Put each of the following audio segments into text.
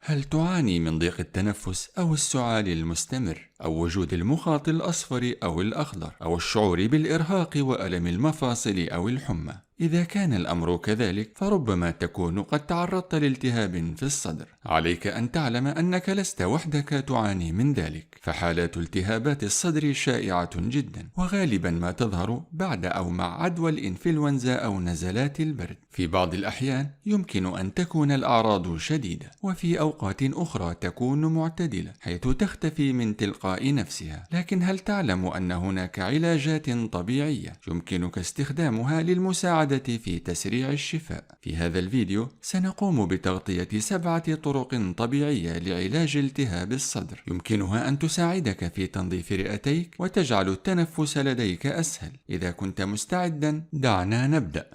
هل تعاني من ضيق التنفس أو السعال المستمر أو وجود المخاط الأصفر أو الأخضر أو الشعور بالإرهاق وألم المفاصل أو الحمى؟ إذا كان الأمر كذلك فربما تكون قد تعرضت لالتهاب في الصدر. عليك أن تعلم أنك لست وحدك تعاني من ذلك، فحالات التهابات الصدر شائعة جدا وغالبا ما تظهر بعد أو مع عدوى الإنفلونزا أو نزلات البرد. في بعض الأحيان يمكن أن تكون الأعراض شديدة، وفي أوقات أخرى تكون معتدلة حيث تختفي من تلقاء نفسها. لكن هل تعلم أن هناك علاجات طبيعية يمكنك استخدامها للمساعدة في تسريع الشفاء؟ في هذا الفيديو سنقوم بتغطية 7 طرق طبيعية لعلاج التهاب الصدر يمكنها أن تساعدك في تنظيف رئتيك وتجعل التنفس لديك أسهل. إذا كنت مستعدا دعنا نبدأ.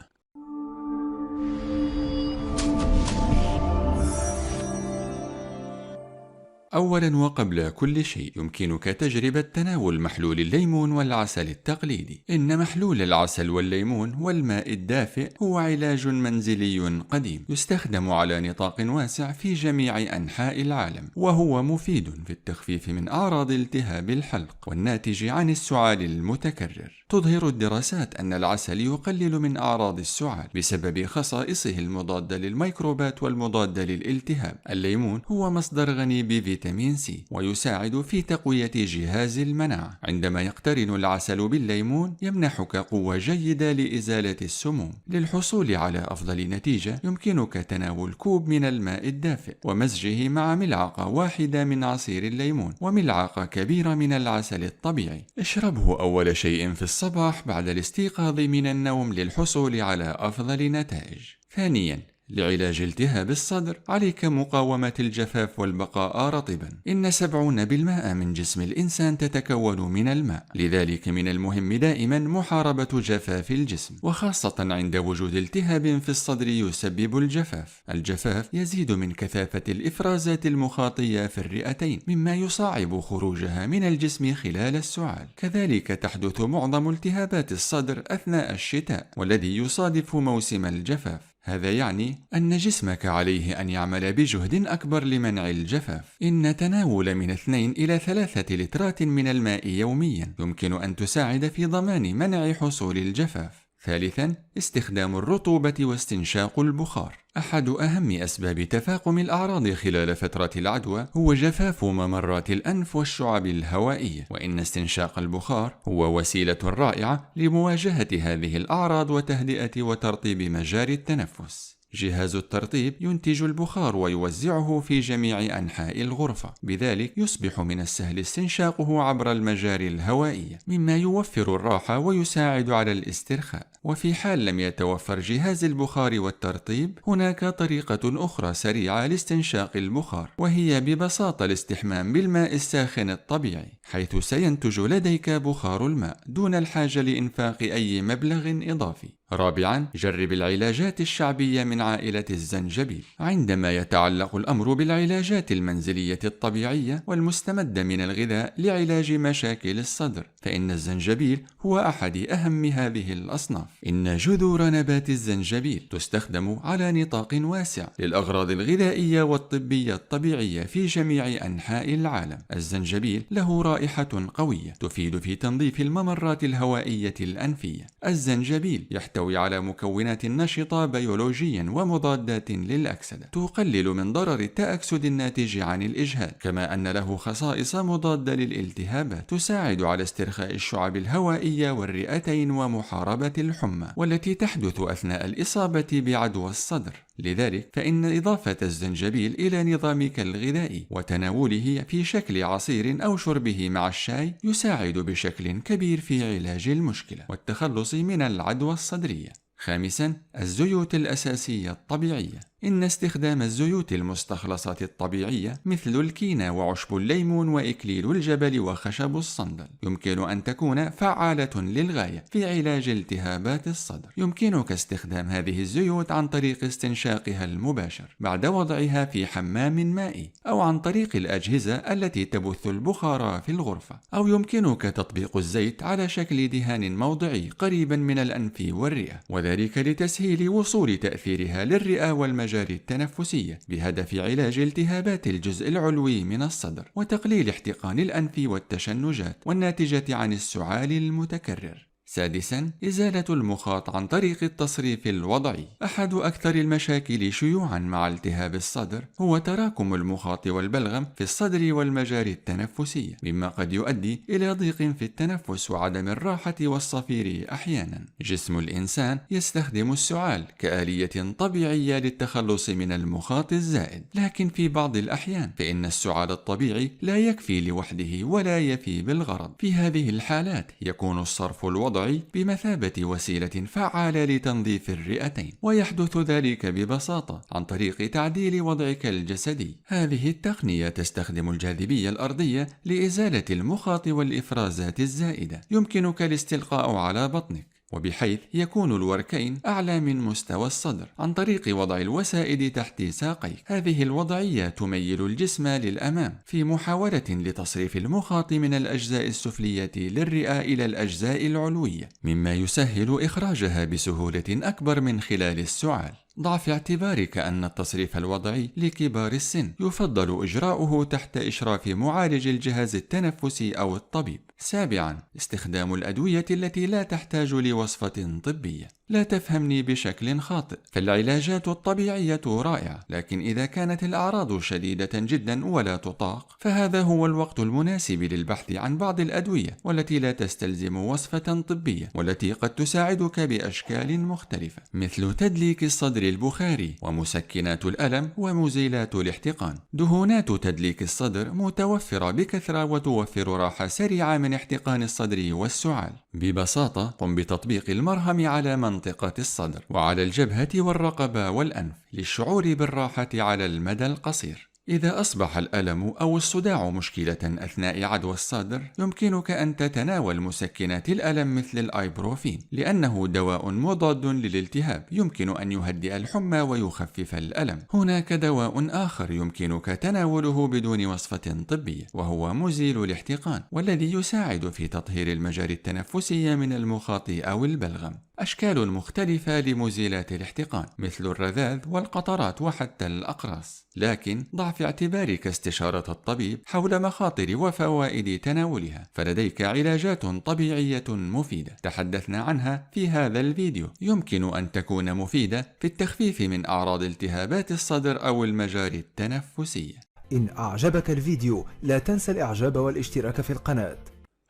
أولا وقبل كل شيء يمكنك تجربة تناول محلول الليمون والعسل التقليدي. إن محلول العسل والليمون والماء الدافئ هو علاج منزلي قديم يستخدم على نطاق واسع في جميع أنحاء العالم، وهو مفيد في التخفيف من أعراض التهاب الحلق والناتج عن السعال المتكرر. تظهر الدراسات أن العسل يقلل من أعراض السعال بسبب خصائصه المضادة للميكروبات والمضادة للالتهاب. الليمون هو مصدر غني بفيتامين سي ويساعد في تقوية جهاز المناعة. عندما يقترن العسل بالليمون يمنحك قوة جيدة لإزالة السموم. للحصول على أفضل نتيجة يمكنك تناول كوب من الماء الدافئ ومزجه مع ملعقة واحدة من عصير الليمون وملعقة كبيرة من العسل الطبيعي. اشربه أول شيء في الصباح بعد الاستيقاظ من النوم للحصول على أفضل نتائج. ثانياً، لعلاج التهاب الصدر عليك مقاومة الجفاف والبقاء رطبا. إن 70% من جسم الإنسان تتكون من الماء، لذلك من المهم دائما محاربة جفاف الجسم، وخاصة عند وجود التهاب في الصدر يسبب الجفاف. الجفاف يزيد من كثافة الإفرازات المخاطية في الرئتين مما يصعب خروجها من الجسم خلال السعال. كذلك تحدث معظم التهابات الصدر أثناء الشتاء والذي يصادف موسم الجفاف. هذا يعني أن جسمك عليه أن يعمل بجهد أكبر لمنع الجفاف. إن تناول من 2 إلى 3 لترات من الماء يوميا يمكن أن تساعد في ضمان منع حصول الجفاف. ثالثا، استخدام الرطوبة واستنشاق البخار. أحد أهم أسباب تفاقم الأعراض خلال فترة العدوى هو جفاف ممرات الأنف والشعب الهوائية، وإن استنشاق البخار هو وسيلة رائعة لمواجهة هذه الأعراض وتهدئة وترطيب مجاري التنفس. جهاز الترطيب ينتج البخار ويوزعه في جميع أنحاء الغرفة، بذلك يصبح من السهل استنشاقه عبر المجاري الهوائية مما يوفر الراحة ويساعد على الاسترخاء. وفي حال لم يتوفر جهاز البخار والترطيب هناك طريقة أخرى سريعة لاستنشاق البخار، وهي ببساطة الاستحمام بالماء الساخن الطبيعي، حيث سينتج لديك بخار الماء دون الحاجة لإنفاق أي مبلغ إضافي. رابعا، جرب العلاجات الشعبية من عائلة الزنجبيل. عندما يتعلق الأمر بالعلاجات المنزلية الطبيعية والمستمدة من الغذاء لعلاج مشاكل الصدر فإن الزنجبيل هو أحد أهم هذه الأصناف. إن جذور نبات الزنجبيل تستخدم على نطاق واسع للأغراض الغذائية والطبية الطبيعية في جميع أنحاء العالم. الزنجبيل له رائحة قوية تفيد في تنظيف الممرات الهوائية الأنفية. الزنجبيل يحتوي على مكونات نشطة بيولوجيا ومضادات للأكسدة تقلل من ضرر التأكسد الناتج عن الإجهاد، كما أن له خصائص مضادة للالتهابات تساعد على استرخاء الشعب الهوائية والرئتين ومحاربة الحمى والتي تحدث أثناء الإصابة بعدوى الصدر. لذلك فإن إضافة الزنجبيل إلى نظامك الغذائي وتناوله في شكل عصير أو شربه مع الشاي يساعد بشكل كبير في علاج المشكلة والتخلص من العدوى الصدرية. خامسا، الزيوت الأساسية الطبيعية. إن استخدام الزيوت المستخلصة الطبيعية مثل الكينا وعشب الليمون وإكليل الجبل وخشب الصندل يمكن أن تكون فعالة للغاية في علاج التهابات الصدر. يمكنك استخدام هذه الزيوت عن طريق استنشاقها المباشر بعد وضعها في حمام مائي، أو عن طريق الأجهزة التي تبث البخار في الغرفة، أو يمكنك تطبيق الزيت على شكل دهان موضعي قريبا من الأنف والرئة، وذلك لتسهيل وصول تأثيرها للرئة والمجاري المجاري التنفسية بهدف علاج التهابات الجزء العلوي من الصدر وتقليل احتقان الأنف والتشنجات والناتجة عن السعال المتكرر. سادساً، إزالة المخاط عن طريق التصريف الوضعي. أحد أكثر المشاكل شيوعاً مع التهاب الصدر هو تراكم المخاط والبلغم في الصدر والمجاري التنفسية، مما قد يؤدي إلى ضيق في التنفس وعدم الراحة والصفير أحياناً. جسم الإنسان يستخدم السعال كآلية طبيعية للتخلص من المخاط الزائد، لكن في بعض الأحيان فإن السعال الطبيعي لا يكفي لوحده ولا يفي بالغرض. في هذه الحالات يكون الصرف الوضعي بمثابة وسيلة فعالة لتنظيف الرئتين، ويحدث ذلك ببساطة عن طريق تعديل وضعك الجسدي. هذه التقنية تستخدم الجاذبية الأرضية لإزالة المخاط والإفرازات الزائدة. يمكنك الاستلقاء على بطنك، وبحيث يكون الوركين أعلى من مستوى الصدر عن طريق وضع الوسائد تحت ساقيك. هذه الوضعية تميل الجسم للأمام في محاولة لتصريف المخاط من الأجزاء السفلية للرئة إلى الأجزاء العلوية، مما يسهل إخراجها بسهولة أكبر من خلال السعال. ضع في اعتبارك أن التصريف الوضعي لكبار السن يفضل إجراؤه تحت إشراف معالج الجهاز التنفسي أو الطبيب. سابعاً، استخدام الأدوية التي لا تحتاج لوصفة طبية. لا تفهمني بشكل خاطئ، فالعلاجات الطبيعية رائعة، لكن إذا كانت الأعراض شديدة جدا ولا تطاق فهذا هو الوقت المناسب للبحث عن بعض الأدوية والتي لا تستلزم وصفة طبية، والتي قد تساعدك بأشكال مختلفة، مثل تدليك الصدر البخاري ومسكنات الألم ومزيلات الاحتقان. دهونات تدليك الصدر متوفرة بكثرة وتوفر راحة سريعة من احتقان الصدر والسعال. ببساطة، قم بتطبيق المرهم على منطقة الصدر وعلى الجبهة والرقبة والأنف للشعور بالراحة على المدى القصير. إذا أصبح الألم أو الصداع مشكلة أثناء عدوى الصدر، يمكنك أن تتناول مسكنات الألم مثل الآيبروفين، لأنه دواء مضاد للالتهاب يمكن أن يهدئ الحمى ويخفف الألم. هناك دواء آخر يمكنك تناوله بدون وصفة طبية، وهو مزيل الاحتقان، والذي يساعد في تطهير المجاري التنفسية من المخاط أو البلغم. أشكال مختلفة لمزيلات الاحتقان مثل الرذاذ والقطرات وحتى الأقراص، لكن ضع في اعتبارك استشارة الطبيب حول مخاطر وفوائد تناولها، فلديك علاجات طبيعية مفيدة تحدثنا عنها في هذا الفيديو، يمكن أن تكون مفيدة في التخفيف من أعراض التهابات الصدر أو المجاري التنفسية. إن أعجبك الفيديو لا تنسى الإعجاب والاشتراك في القناة.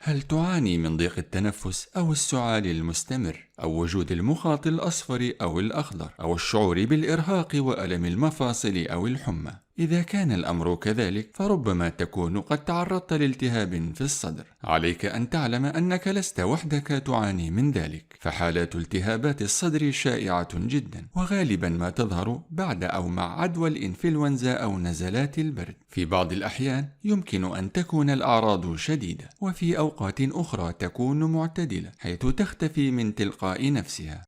هل تعاني من ضيق التنفس أو السعال المستمر أو وجود المخاط الأصفر أو الأخضر أو الشعور بالإرهاق وألم المفاصل أو الحمى؟ إذا كان الأمر كذلك فربما تكون قد تعرضت لالتهاب في الصدر. عليك أن تعلم أنك لست وحدك تعاني من ذلك، فحالات التهابات الصدر شائعة جدا، وغالبا ما تظهر بعد أو مع عدوى الإنفلونزا أو نزلات البرد. في بعض الأحيان يمكن أن تكون الأعراض شديدة، وفي أوقات أخرى تكون معتدلة حيث تختفي من تلقاء نفسها.